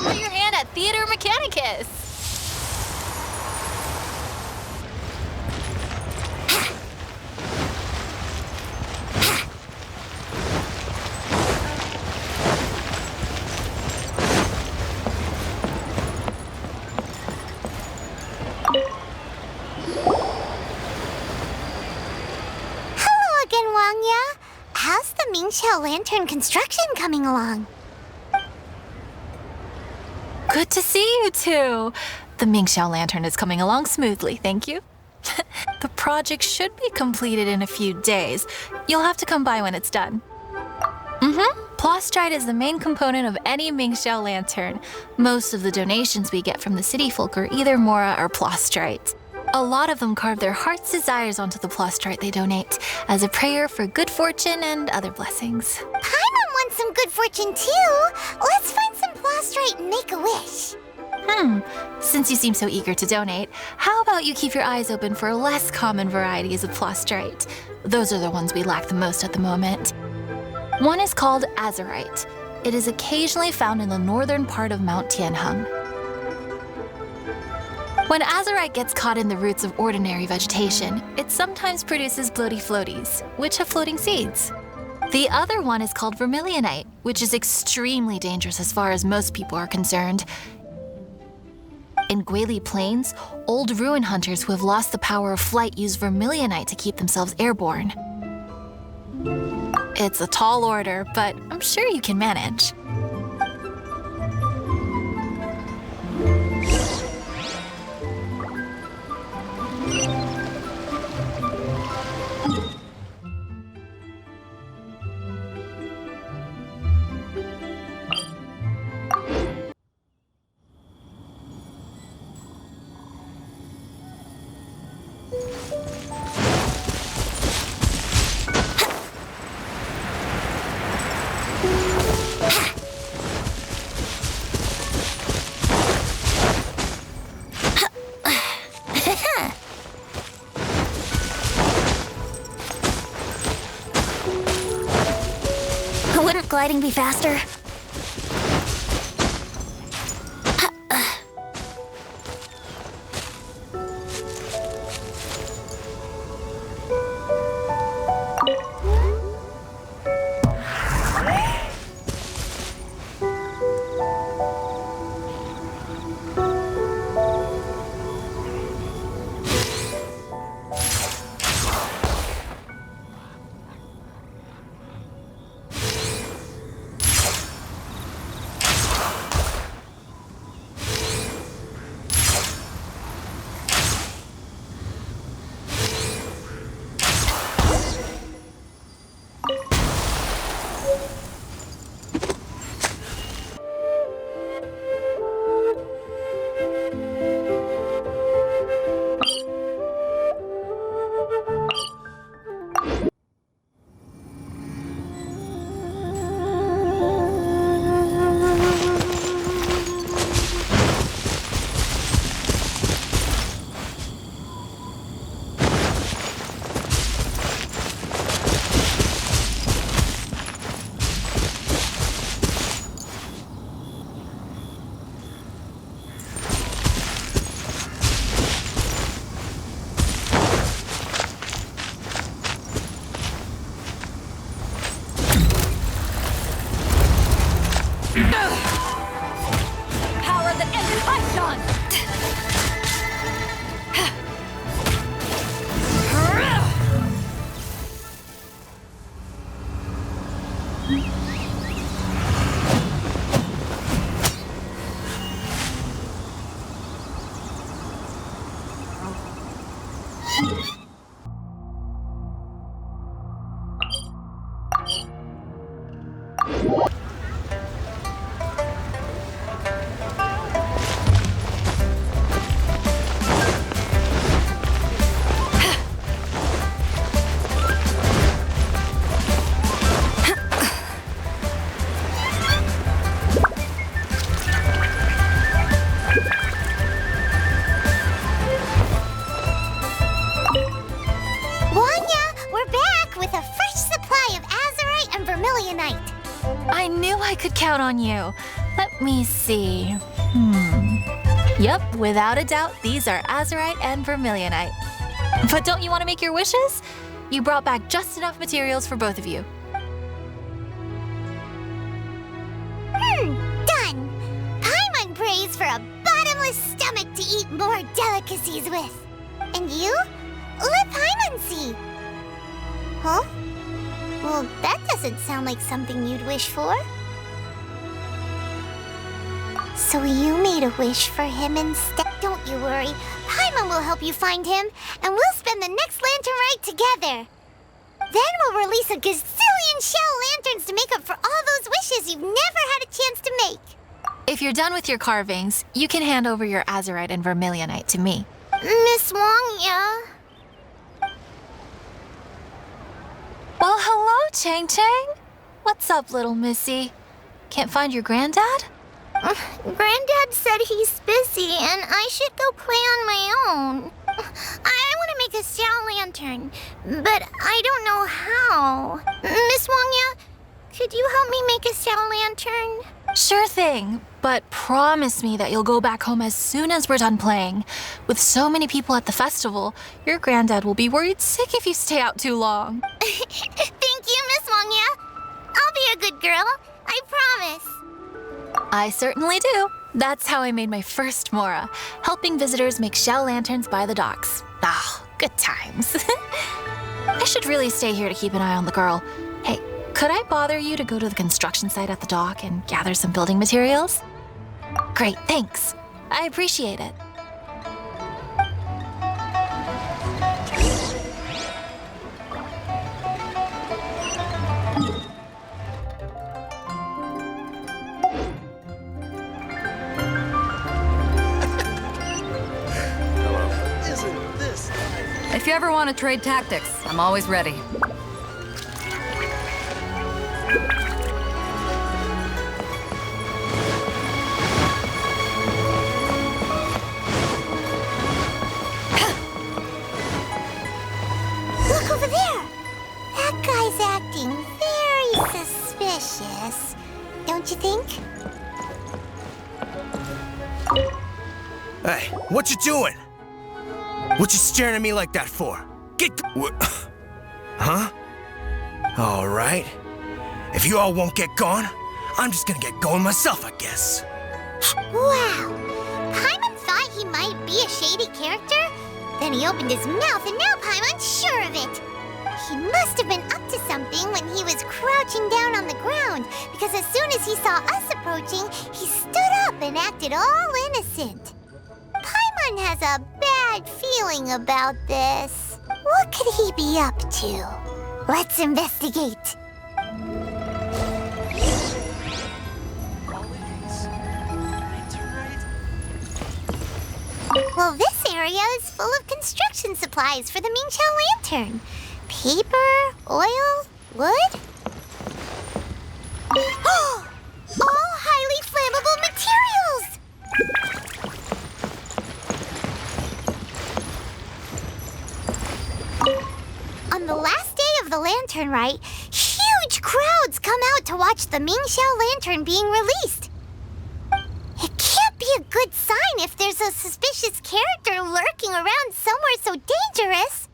Try your hand at Theater Mechanicus. Hello again, Wangya. How's the Mingxiao Lantern construction coming along? Good to see you two. The Mingxiao Lantern is coming along smoothly, thank you. The project should be completed in a few days. You'll have to come by when it's done. Plostrite is the main component of any Mingxiao Lantern. Most of the donations we get from the city folk are either Mora or Plostrite. A lot of them carve their heart's desires onto the Plostrite they donate, as a prayer for good fortune and other blessings. Paimon wants some good fortune too. Let's find some Plostrite and make a wish. Since you seem so eager to donate, how about you keep your eyes open for less common varieties of Plostrite? Those are the ones we lack the most at the moment. One is called Azurite. It is occasionally found in the northern part of Mount Tianheng. When azurite gets caught in the roots of ordinary vegetation, it sometimes produces bloaty floaties, which have floating seeds. The other one is called vermilionite, which is extremely dangerous as far as most people are concerned. In Guili Plains, old ruin hunters who have lost the power of flight use vermilionite to keep themselves airborne. It's a tall order, but I'm sure you can manage. Wouldn't gliding be faster? Power the Ender Python! Vermilionite. I knew I could count on you. Let me see. Yep, without a doubt, these are Azurite and Vermilionite. But don't you want to make your wishes? You brought back just enough materials for both of you. Done! Paimon prays for a bottomless stomach to eat more delicacies with. And you? Let Paimon see. Huh? Well, that doesn't sound like something you'd wish for. So you made a wish for him instead? Don't you worry. Paimon will help you find him, and we'll spend the next lantern rite together. Then we'll release a gazillion shell lanterns to make up for all those wishes you've never had a chance to make. If you're done with your carvings, you can hand over your Azurite and Vermilionite to me. Miss Wang, yeah? Well, hello, Chang Chang. What's up, little missy? Can't find your granddad? Granddad said he's busy and I should go play on my own. I want to make a shell lantern, but I don't know how. Miss Wangya, could you help me make a shell lantern? Sure thing, but promise me that you'll go back home as soon as we're done playing. With so many people at the festival, your granddad will be worried sick if you stay out too long. Thank you, Miss Wangya. I'll be a good girl, I promise. I certainly do. That's how I made my first Mora, helping visitors make shell lanterns by the docks. Ah, good times. I should really stay here to keep an eye on the girl. Hey, could I bother you to go to the construction site at the dock and gather some building materials? Great, thanks. I appreciate it. If you ever want to trade tactics, I'm always ready. Look over there! That guy's acting very suspicious. Don't you think? Hey, what you doing? What you staring at me like that for? Get... Huh? All right. If you all won't get gone, I'm just gonna get going myself, I guess. Wow! Paimon thought he might be a shady character? Then he opened his mouth and now Paimon's sure of it. He must have been up to something when he was crouching down on the ground, because as soon as he saw us approaching, he stood up and acted all innocent. Paimon has a bad feeling about this. What could he be up to? Let's investigate. Well, this area is full of construction supplies for the Mingqiao lantern. Paper, oil, wood. All highly flammable materials! On the last day of the lantern rite, huge crowds come out to watch the Mingqiao lantern being released. It can't be a good sign if there's a suspicious character lurking around somewhere so dangerous.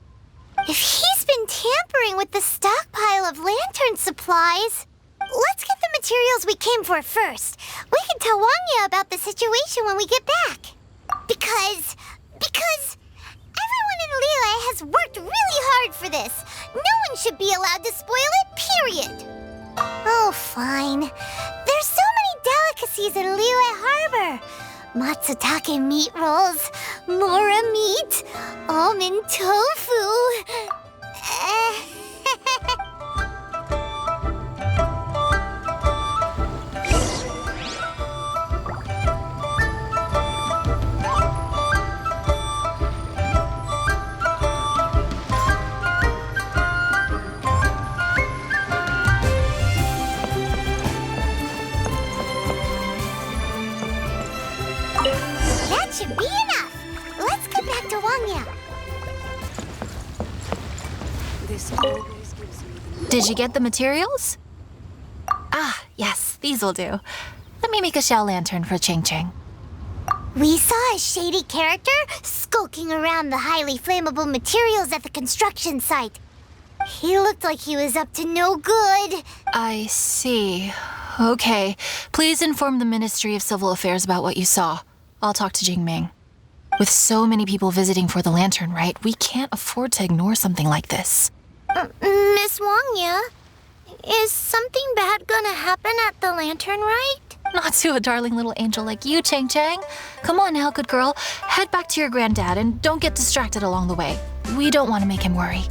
If he's been tampering with the stockpile of lantern supplies, let's get the materials we came for first. We can tell Wangya about the situation when we get back. Because everyone in Liyue has worked really hard for this. No one should be allowed to spoil it, period. Oh, fine. There's so many delicacies in Liyue Harbor. Matsutake meat rolls, mora meat, almond tofu. That should be enough. Let's get back to Wangya. This always gives me Did you get the materials? Ah, yes, these will do. Let Let me make a shell lantern for Ching Ching. We saw a shady character skulking around the highly flammable materials at the construction site. He looked like he was up to no good. I see. Okay. Please inform the Ministry of Civil Affairs about what you saw. I'll talk to Jingming. With so many people visiting for the lantern rite, we can't afford to ignore something like this. Miss Wangya, is something bad gonna happen at the lantern rite? Not to a darling little angel like you, Chang Chang. Come on now, good girl. Head back to your granddad and don't get distracted along the way. We don't want to make him worry.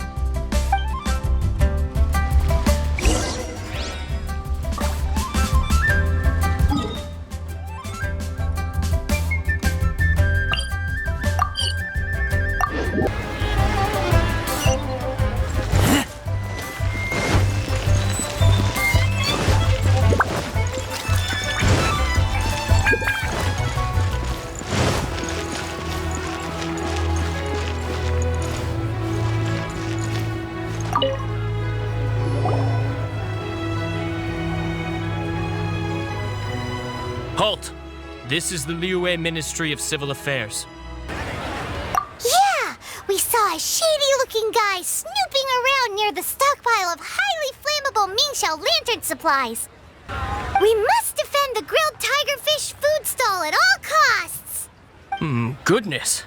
Halt! This is the Liyue Ministry of Civil Affairs. Yeah! We saw a shady-looking guy snooping around near the stockpile of highly flammable Mingxiao lantern supplies. We must defend the grilled tigerfish food stall at all costs! Goodness.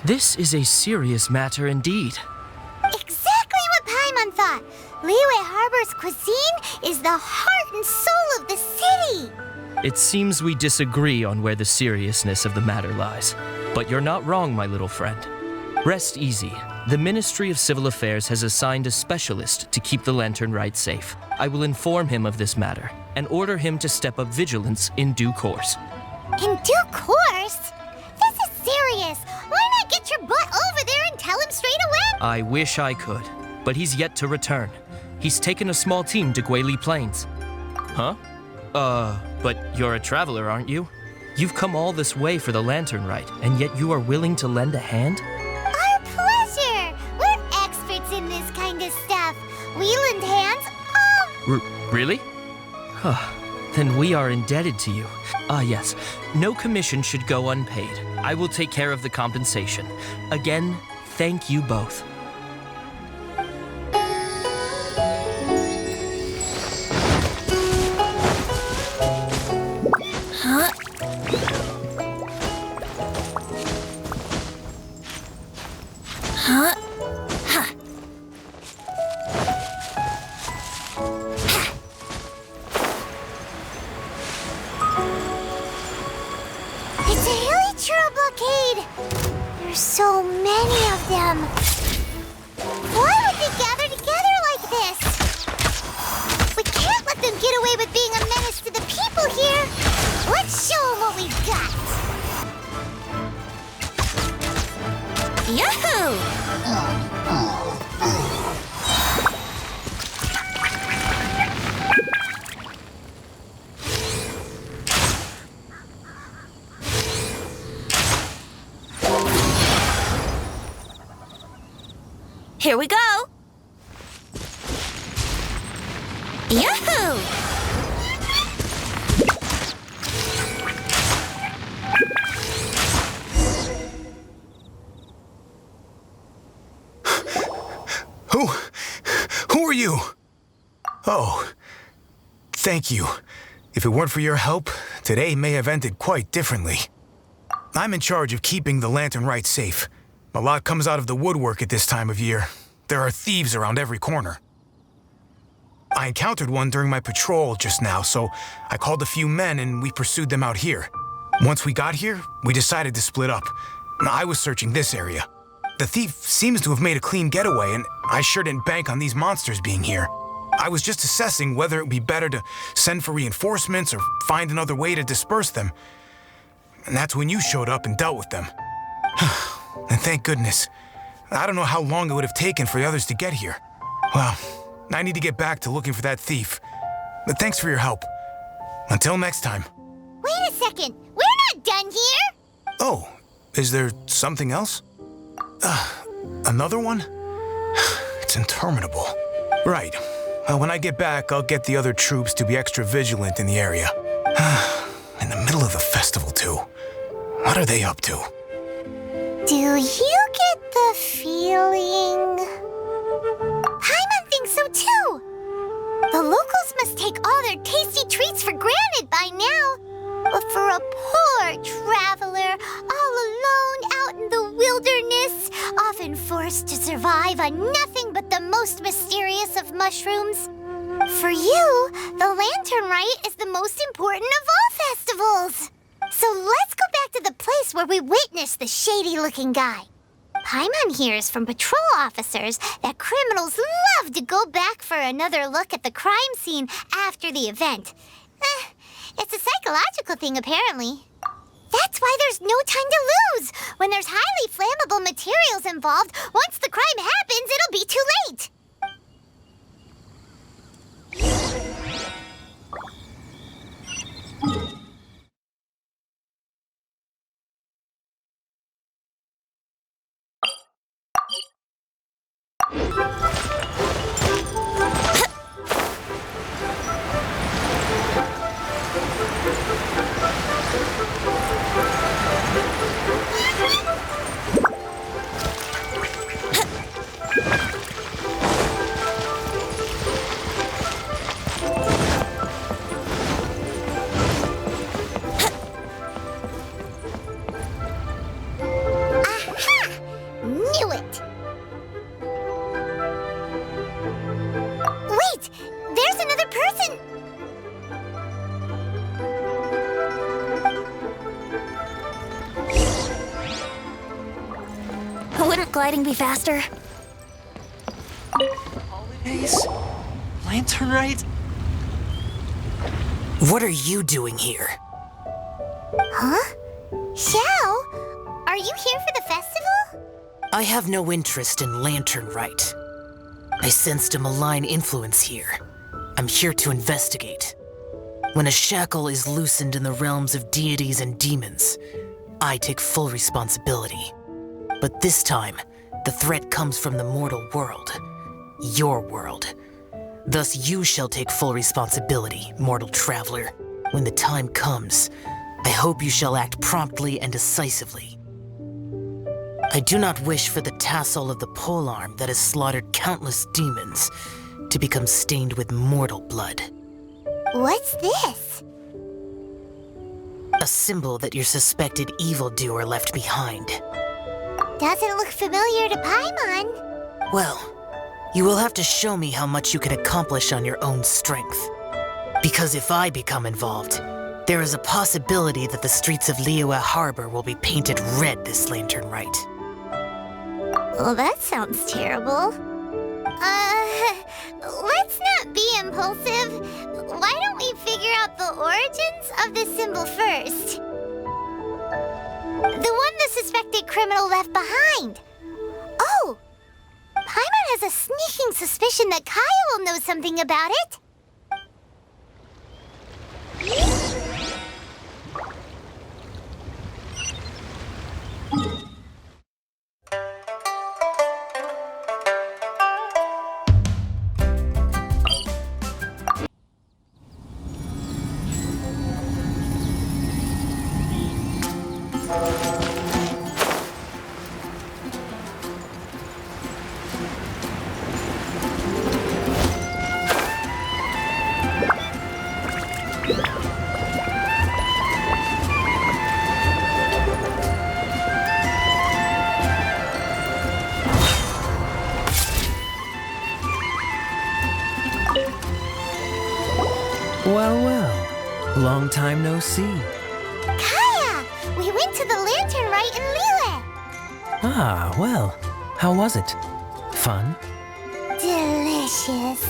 This is a serious matter indeed. Exactly what Paimon thought! Liyue Harbor's cuisine is the heart and soul of the city! It seems we disagree on where the seriousness of the matter lies. But you're not wrong, my little friend. Rest easy. The Ministry of Civil Affairs has assigned a specialist to keep the lantern rite safe. I will inform him of this matter and order him to step up vigilance in due course. In due course? This is serious! Why not get your butt over there and tell him straight away? I wish I could, but he's yet to return. He's taken a small team to Guili Plains. Huh? But you're a traveler, aren't you? You've come all this way for the lantern rite, and yet you are willing to lend a hand? Our pleasure! We're experts in this kind of stuff. We lend hands Really? Then we are indebted to you. Yes. No commission should go unpaid. I will take care of the compensation. Again, thank you both. It's a Hilichurl blockade! There's so many of them. Why would they gather together like this? We can't let them get away with being a menace to the people here. Let's show them what we've got. Yahoo! Here we go! Yahoo! Who are you? Oh, thank you. If it weren't for your help, today may have ended quite differently. I'm in charge of keeping the lantern rite safe. A lot comes out of the woodwork at this time of year. There are thieves around every corner. I encountered one during my patrol just now, so I called a few men and we pursued them out here. Once we got here, we decided to split up. I was searching this area. The thief seems to have made a clean getaway, and I sure didn't bank on these monsters being here. I was just assessing whether it would be better to send for reinforcements or find another way to disperse them. And that's when you showed up and dealt with them. And thank goodness. I don't know how long it would have taken for the others to get here. Well, I need to get back to looking for that thief. But thanks for your help. Until next time. Wait a second. We're not done here. Oh, is there something else? Another one? It's interminable. Right. When I get back, I'll get the other troops to be extra vigilant in the area. festival too. What are they up to? Do you get the feeling... Paimon thinks so too! The locals must take all their tasty treats for granted by now. But for a poor traveler, all alone out in the wilderness, often forced to survive on nothing but the most mysterious of mushrooms, for you, the Lantern Rite is the most important of all festivals. So let's go back to the place where we witnessed the shady-looking guy. Paimon hears from patrol officers that criminals love to go back for another look at the crime scene after the event. It's a psychological thing, apparently. That's why there's no time to lose. When there's highly flammable materials involved, once the crime happens, it'll be too late. Gliding be faster? Holidays? Lantern Rite? What are you doing here? Huh? Xiao? Are you here for the festival? I have no interest in Lantern Rite. I sensed a malign influence here. I'm here to investigate. When a shackle is loosened in the realms of deities and demons, I take full responsibility. But this time, the threat comes from the mortal world. Your world. Thus you shall take full responsibility, mortal traveler. When the time comes, I hope you shall act promptly and decisively. I do not wish for the tassel of the polearm that has slaughtered countless demons to become stained with mortal blood. What's this? A symbol that your suspected evildoer left behind. Doesn't look familiar to Paimon. Well, you will have to show me how much you can accomplish on your own strength. Because if I become involved, there is a possibility that the streets of Liyue Harbor will be painted red this Lantern Rite. Well, that sounds terrible. Let's not be impulsive. Why don't we figure out the origins of the symbol first? The one the suspected criminal left behind. Oh! Paimon has a sneaking suspicion that Kaya will know something about it. Well, well. Long time no see. Kaya! We went to the Lantern Rite in Liyue. Ah, well. How was it? Fun? Delicious.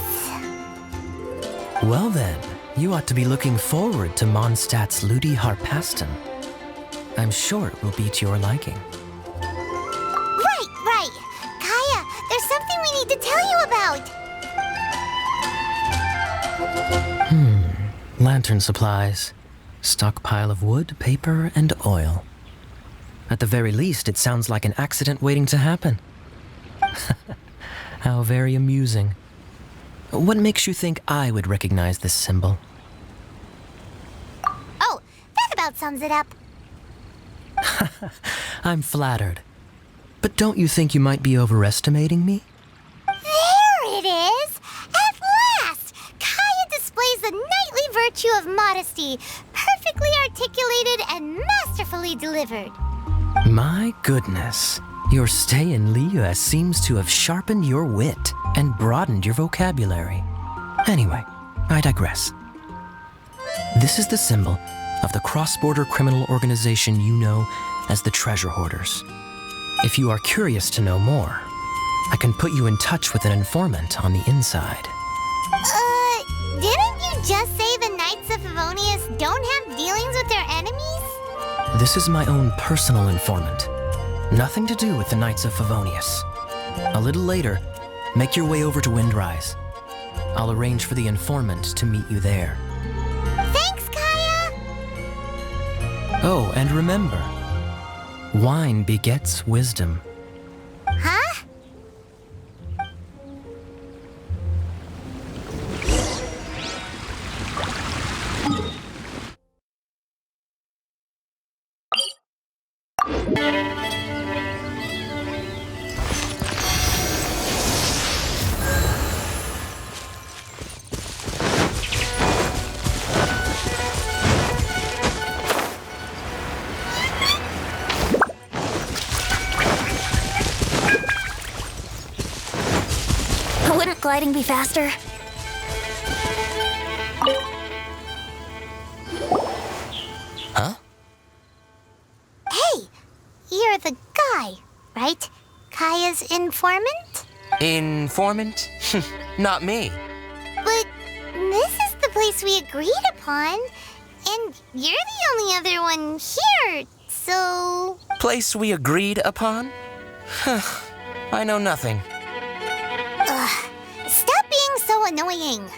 Well then, you ought to be looking forward to Mondstadt's Ludi Harpaston. I'm sure it will be to your liking. Right. Kaya, there's something we need to tell you about. Lantern supplies. Stockpile of wood, paper, and oil. At the very least, it sounds like an accident waiting to happen. How very amusing. What makes you think I would recognize this symbol? Oh, that about sums it up. I'm flattered. But don't you think you might be overestimating me? There it is! At last! Kaya displays the knightly virtue of modesty, perfectly articulated and masterfully delivered. My goodness. Your stay in Liyue seems to have sharpened your wit and broadened your vocabulary. Anyway, I digress. This is the symbol of the cross-border criminal organization you know as the Treasure Hoarders. If you are curious to know more, I can put you in touch with an informant on the inside. Didn't you just say the Knights of Favonius don't have dealings with their enemies? This is my own personal informant. Nothing to do with the Knights of Favonius. A little later, make your way over to Windrise. I'll arrange for the informant to meet you there. Thanks, Kaya! Oh, and remember, wine begets wisdom. Huh? Wouldn't gliding be faster? Huh? Hey, you're the guy, right? Kaya's informant? Informant? Not me. But this is the place we agreed upon, and you're the only other one here, so... Place we agreed upon? I know nothing. Ugh, stop being so annoying.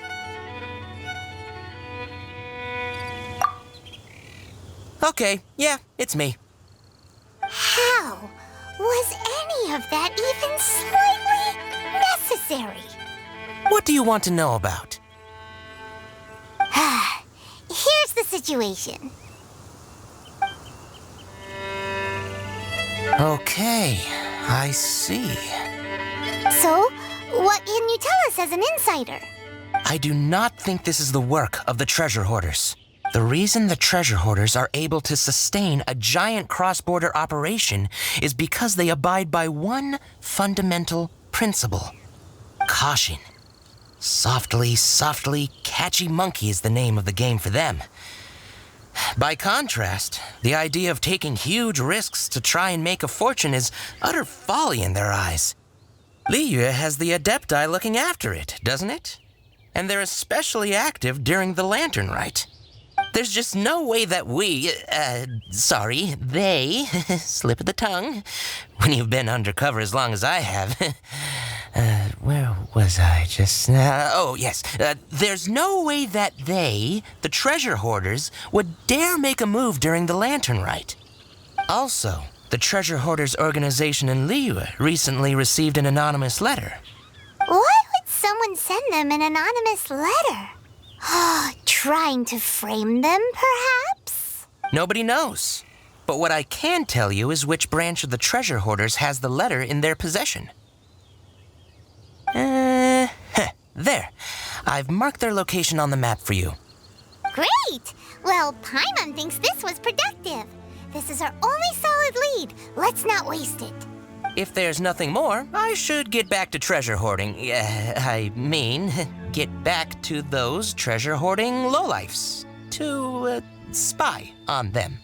Okay, yeah, it's me. How was any of that even slightly necessary? What do you want to know about? Here's the situation. Okay, I see. So, what can you tell us as an insider? I do not think this is the work of the Treasure Hoarders. The reason the Treasure Hoarders are able to sustain a giant cross-border operation is because they abide by one fundamental principle. Caution. Softly, softly, catchy monkey is the name of the game for them. By contrast, the idea of taking huge risks to try and make a fortune is utter folly in their eyes. Liyue has the Adepti looking after it, doesn't it? And they're especially active during the Lantern Rite. There's just no way that they, slip of the tongue, when you've been undercover as long as I have. Where was I just now? Oh, yes. There's no way that they, the Treasure Hoarders, would dare make a move during the Lantern Rite. Also, the Treasure Hoarders organization in Liyue recently received an anonymous letter. Why would someone send them an anonymous letter? Trying to frame them, perhaps? Nobody knows. But what I can tell you is which branch of the Treasure Hoarders has the letter in their possession. There. I've marked their location on the map for you. Great! Well, Paimon thinks this was productive. This is our only solid lead. Let's not waste it. If there's nothing more, I should get back to treasure hoarding. Get back to those treasure hoarding lowlifes. To, spy on them.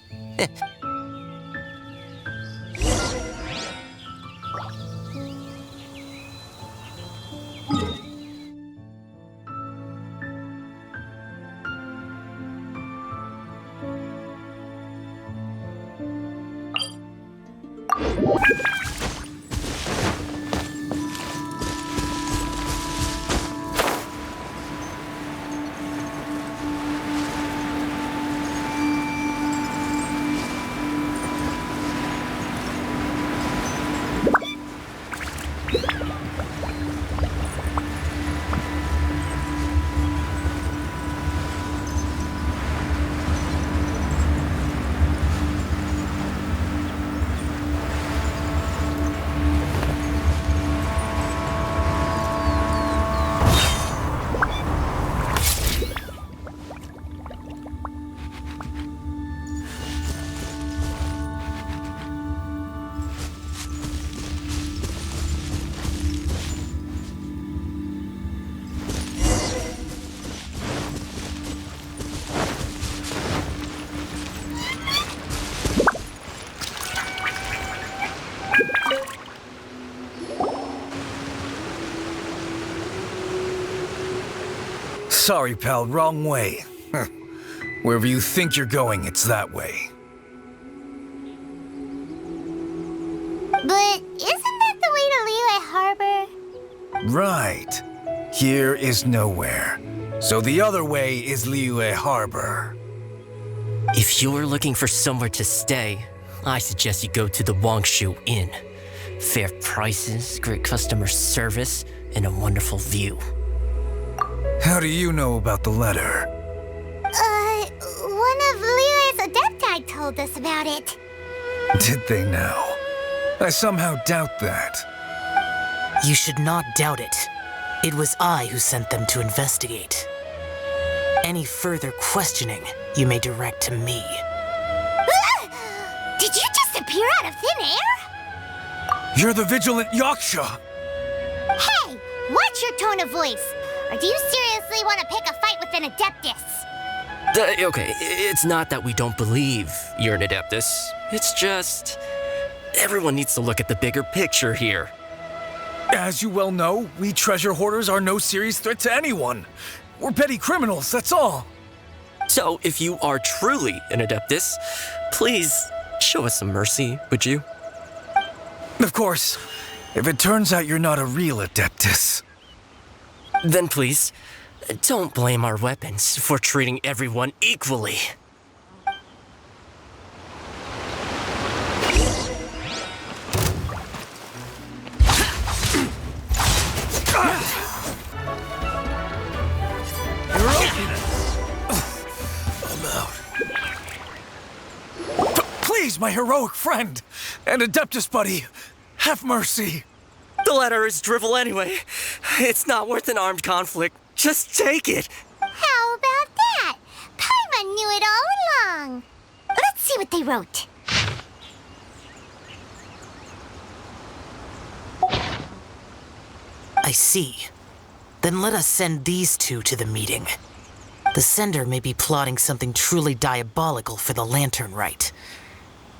Sorry, pal, wrong way. Wherever you think you're going, it's that way. But isn't that the way to Liyue Harbor? Right. Here is nowhere. So the other way is Liyue Harbor. If you're looking for somewhere to stay, I suggest you go to the Wangshu Inn. Fair prices, great customer service, and a wonderful view. How do you know about the letter? One of Liyue's Adepti told us about it. Did they now? I somehow doubt that. You should not doubt it. It was I who sent them to investigate. Any further questioning you may direct to me. Did you just appear out of thin air? You're the vigilant Yaksha! Hey, watch your tone of voice. Or do you seriously want to pick a fight with an Adeptus? Okay, it's not that we don't believe you're an Adeptus. It's just... everyone needs to look at the bigger picture here. As you well know, we treasure hoarders are no serious threat to anyone. We're petty criminals, that's all. So, if you are truly an Adeptus, please show us some mercy, would you? Of course, if it turns out you're not a real Adeptus. Then please, don't blame our weapons for treating everyone equally. Please, my heroic friend and Adeptus buddy, have mercy. The letter is drivel anyway. It's not worth an armed conflict. Just take it. How about that? Paimon knew it all along. Let's see what they wrote. I see. Then let us send these two to the meeting. The sender may be plotting something truly diabolical for the Lantern Rite.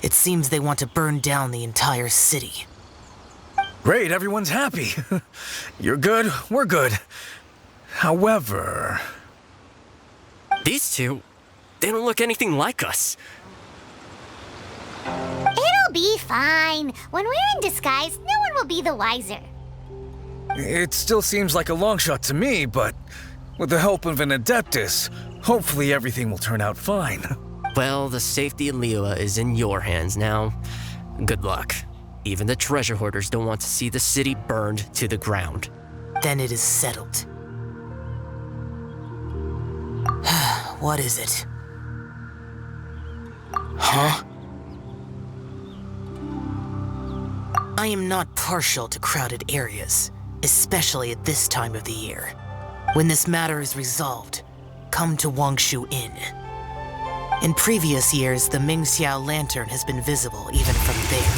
It seems they want to burn down the entire city. Great, everyone's happy. You're good, we're good. However... These two, they don't look anything like us. It'll be fine. When we're in disguise, no one will be the wiser. It still seems like a long shot to me, but with the help of an Adeptus, hopefully everything will turn out fine. Well, the safety of Liyue is in your hands now. Good luck. Even the treasure hoarders don't want to see the city burned to the ground. Then it is settled. What is it? Huh? I am not partial to crowded areas, especially at this time of the year. When this matter is resolved, come to Wangshu Inn. In previous years, the Mingxiao lantern has been visible even from there.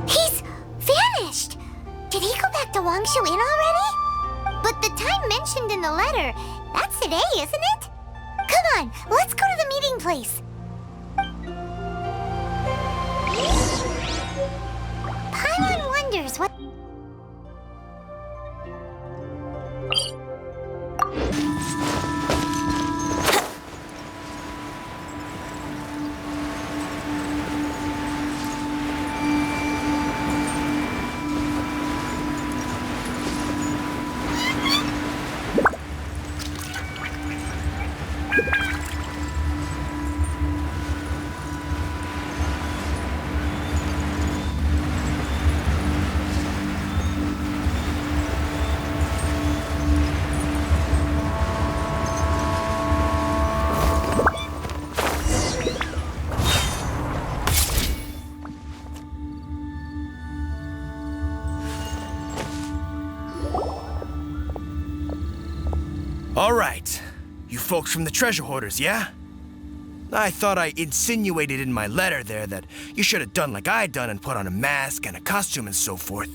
He's vanished! Did he go back to Wangshu Inn already? But the time mentioned in the letter, that's today, isn't it? Come on, let's go to the meeting place. Paimon wonders what... All right. You folks from the treasure hoarders, yeah? I thought I insinuated in my letter there that you should have done like I done and put on a mask and a costume and so forth.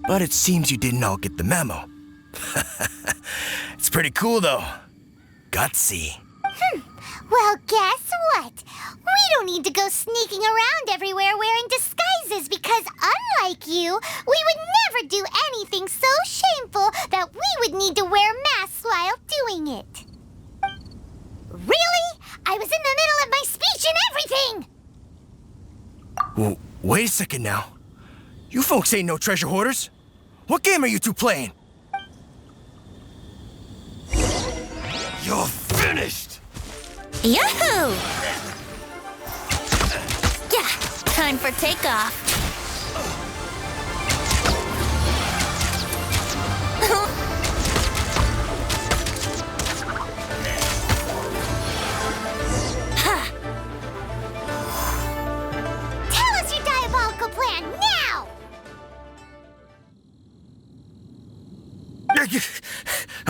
But it seems you didn't all get the memo. It's pretty cool, though. Gutsy. Well, guess what? We don't need to go sneaking around everywhere wearing disguises because unlike you, we would never do anything so shameful that we would need to wear masks it. Really? I was in the middle of my speech and everything! Well, wait a second now. You folks ain't no treasure hoarders. What game are you two playing? You're finished! Yahoo! Yeah, time for takeoff. Tell us your diabolical plan now!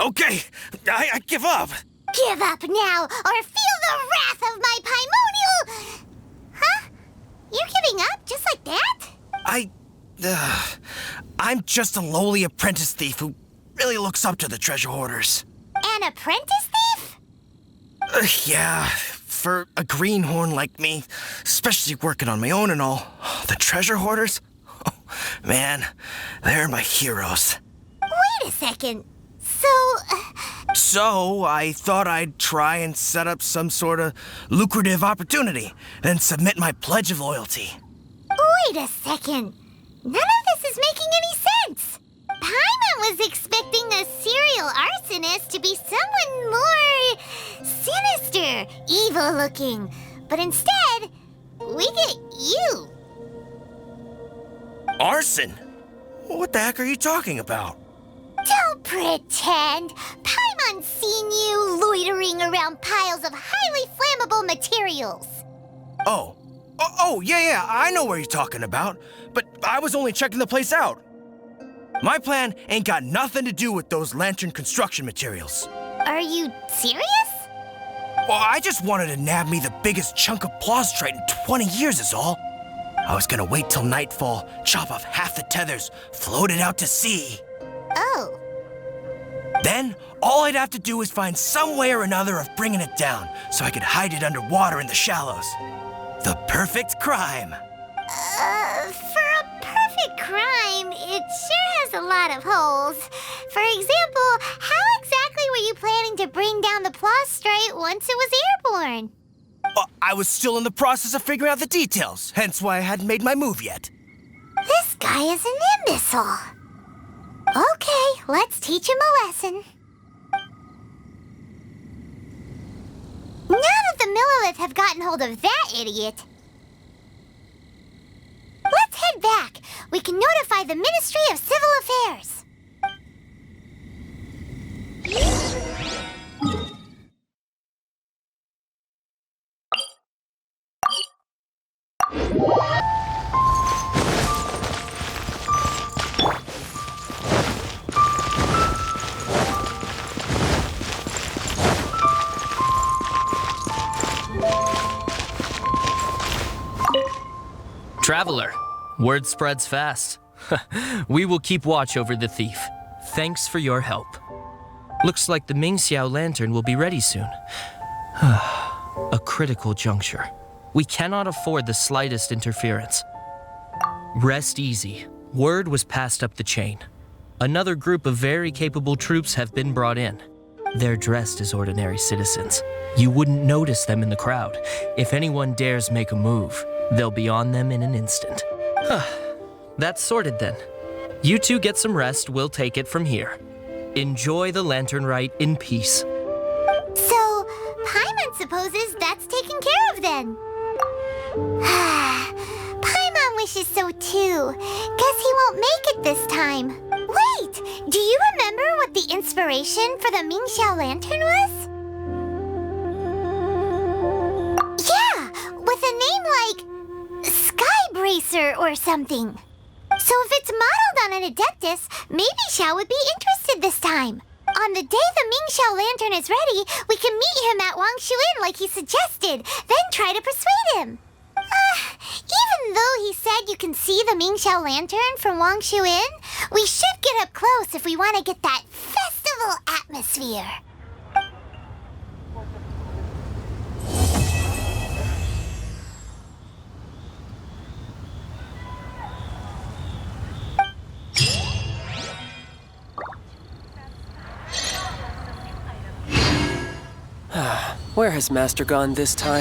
Okay, I give up. Give up now, or feel the wrath of my Paimonial... Huh? You're giving up just like that? I'm just a lowly apprentice thief who really looks up to the treasure hoarders. An apprentice thief? Yeah, for a greenhorn like me, especially working on my own and all, the treasure hoarders? Oh, man, they're my heroes. Wait a second. So, I thought I'd try and set up some sort of lucrative opportunity, then submit my pledge of loyalty. Wait a second. None of this is making any sense. Paimon was expecting a serial arsonist to be someone more sinister, evil-looking. But instead, we get you. Arson? What the heck are you talking about? Don't pretend. Paimon's seen you loitering around piles of highly flammable materials. Oh, yeah, I know what you're talking about. But I was only checking the place out. My plan ain't got nothing to do with those lantern construction materials. Are you serious? Well, I just wanted to nab me the biggest chunk of plaustrite in 20 years is all. I was gonna wait till nightfall, chop off half the tethers, float it out to sea. Oh. Then, all I'd have to do is find some way or another of bringing it down so I could hide it underwater in the shallows. The perfect crime. For a perfect crime, it sure has a lot of holes. For example, how exactly were you planning to bring down the plaustrite once it was airborne? I was still in the process of figuring out the details, hence why I hadn't made my move yet. This guy is an imbecile. Okay, let's teach him a lesson. Now that the Millilith have gotten hold of that idiot, let's head back. We can notify the Ministry of Civil Affairs. Traveler, word spreads fast. We will keep watch over the thief. Thanks for your help. Looks like the Mingxiao lantern will be ready soon. A critical juncture. We cannot afford the slightest interference. Rest easy. Word was passed up the chain. Another group of very capable troops have been brought in. They're dressed as ordinary citizens. You wouldn't notice them in the crowd. If anyone dares make a move, they'll be on them in an instant. That's sorted then. You two get some rest, we'll take it from here. Enjoy the lantern rite in peace. So, Paimon supposes that's taken care of then. Paimon wishes so too. Guess he won't make it this time. Wait, do you remember what the inspiration for the Mingxiao lantern was? Yeah, with a name like Skybracer or something. So if it's modeled on an Adeptus, maybe Xiao would be interested this time. On the day the Mingxiao lantern is ready, we can meet him at Wangshuin like he suggested, then try to persuade him. Even though he said you can see the Mingxiao lantern from Wangshuin, we should get up close if we want to get that festival atmosphere. Where has Master gone this time?